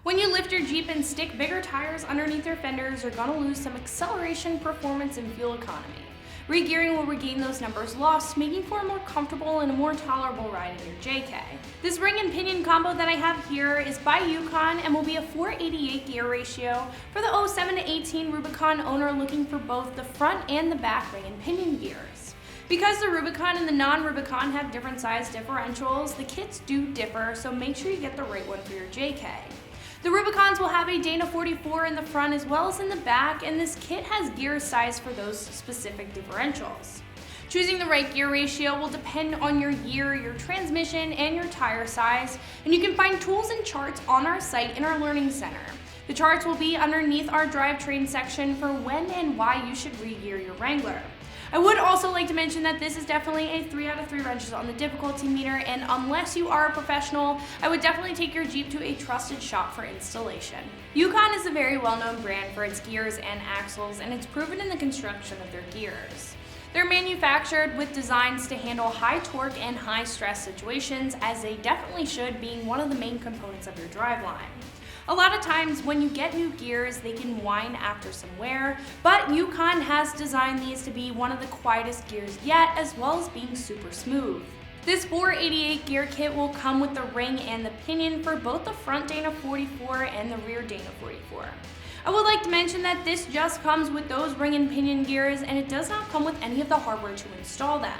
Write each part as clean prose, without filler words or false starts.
When you lift your Jeep and stick bigger tires underneath your fenders, you're going to lose some acceleration, performance, and fuel economy. Regearing will regain those numbers lost, making for a more comfortable and a more tolerable ride in your JK. This ring and pinion combo that I have here is by Yukon and will be a 4:88 gear ratio for the 07 to 18 Rubicon owner looking for both the front and the back ring and pinion gears. Because the Rubicon and the non-Rubicon have different size differentials, the kits do differ, so make sure you get the right one for your JK. The Rubicons will have a Dana 44 in the front as well as in the back, and this kit has gear size for those specific differentials. Choosing the right gear ratio will depend on your year, your transmission, and your tire size, and you can find tools and charts on our site in our Learning Center. The charts will be underneath our drivetrain section for when and why you should re-gear your Wrangler. I would also like to mention that this is definitely a 3 out of 3 wrenches on the difficulty meter, and unless you are a professional, I would definitely take your Jeep to a trusted shop for installation. Yukon is a very well-known brand for its gears and axles, and it's proven in the construction of their gears. They're manufactured with designs to handle high torque and high stress situations, as they definitely should, being one of the main components of your driveline. A lot of times when you get new gears, they can whine after some wear, but Yukon has designed these to be one of the quietest gears yet, as well as being super smooth. This 488 gear kit will come with the ring and the pinion for both the front Dana 44 and the rear Dana 44. I would like to mention that this just comes with those ring and pinion gears, and it does not come with any of the hardware to install them.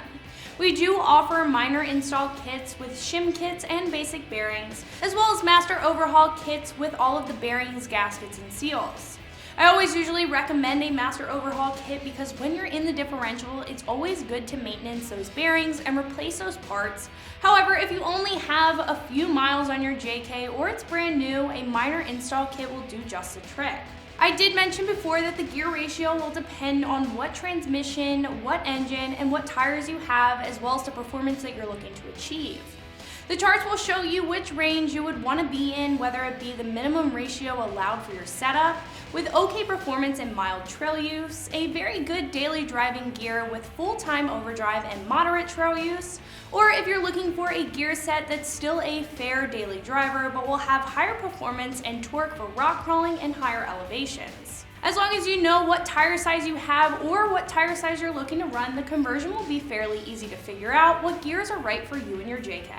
We do offer minor install kits with shim kits and basic bearings, as well as master overhaul kits with all of the bearings, gaskets, and seals. I always usually recommend a master overhaul kit because when you're in the differential, it's always good to maintenance those bearings and replace those parts. However, if you only have a few miles on your JK or it's brand new, a minor install kit will do just the trick. I did mention before that the gear ratio will depend on what transmission, what engine, and what tires you have, as well as the performance that you're looking to achieve. The charts will show you which range you would want to be in, whether it be the minimum ratio allowed for your setup, with okay performance and mild trail use, a very good daily driving gear with full-time overdrive and moderate trail use, or if you're looking for a gear set that's still a fair daily driver but will have higher performance and torque for rock crawling and higher elevations. As long as you know what tire size you have or what tire size you're looking to run, the conversion will be fairly easy to figure out what gears are right for you and your JK.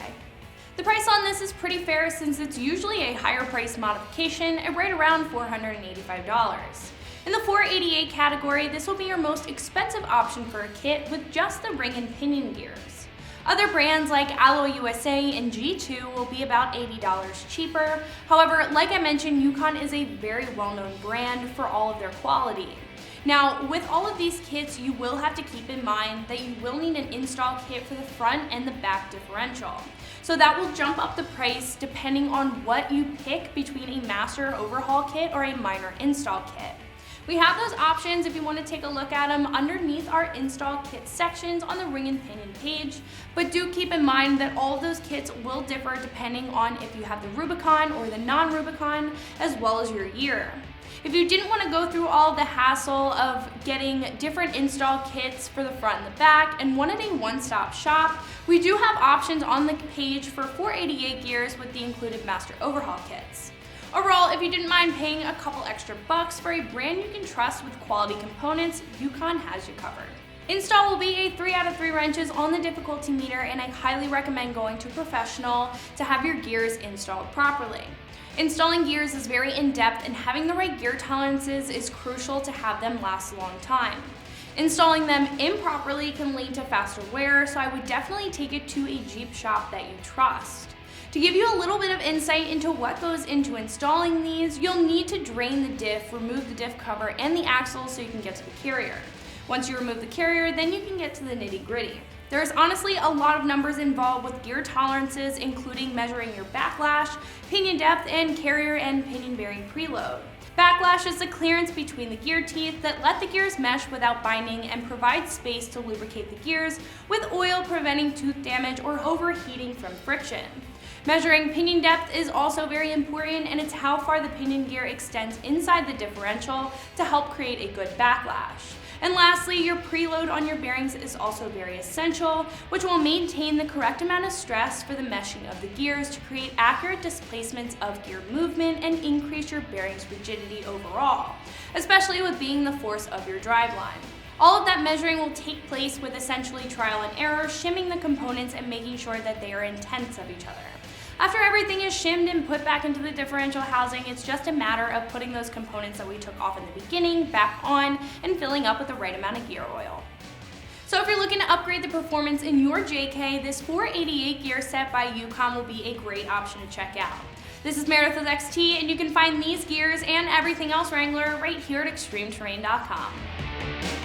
The price on this is pretty fair since it's usually a higher price modification at right around $485. In the 488 category, this will be your most expensive option for a kit with just the ring and pinion gears. Other brands like Alloy USA and G2 will be about $80 cheaper. However, like I mentioned, Yukon is a very well-known brand for all of their quality. Now, with all of these kits, you will have to keep in mind that you will need an install kit for the front and the back differential. So that will jump up the price depending on what you pick between a master overhaul kit or a minor install kit. We have those options if you want to take a look at them underneath our install kit sections on the ring and pinion page, but do keep in mind that all of those kits will differ depending on if you have the Rubicon or the non-Rubicon, as well as your year. If you didn't want to go through all the hassle of getting different install kits for the front and the back and wanted a one-stop shop, we do have options on the page for 488 gears with the included master overhaul kits. Overall, if you didn't mind paying a couple extra bucks for a brand you can trust with quality components, Yukon has you covered. Install will be a 3 out of 3 wrenches on the difficulty meter, and I highly recommend going to a professional to have your gears installed properly. Installing gears is very in-depth, and having the right gear tolerances is crucial to have them last a long time. Installing them improperly can lead to faster wear, so I would definitely take it to a Jeep shop that you trust. To give you a little bit of insight into what goes into installing these, you'll need to drain the diff, remove the diff cover and the axle so you can get to the carrier. Once you remove the carrier, then you can get to the nitty-gritty. There's honestly a lot of numbers involved with gear tolerances, including measuring your backlash, pinion depth, and carrier and pinion bearing preload. Backlash is the clearance between the gear teeth that let the gears mesh without binding and provide space to lubricate the gears, with oil preventing tooth damage or overheating from friction. Measuring pinion depth is also very important, and it's how far the pinion gear extends inside the differential to help create a good backlash. And lastly, your preload on your bearings is also very essential, which will maintain the correct amount of stress for the meshing of the gears to create accurate displacements of gear movement and increase your bearings rigidity overall, especially with being the force of your driveline. All of that measuring will take place with essentially trial and error, shimming the components and making sure that they are in tenths of each other. After everything is shimmed and put back into the differential housing, it's just a matter of putting those components that we took off in the beginning back on and filling up with the right amount of gear oil. So if you're looking to upgrade the performance in your JK, this 488 gear set by Yukon will be a great option to check out. This is Meredith with XT, and you can find these gears and everything else Wrangler right here at ExtremeTerrain.com.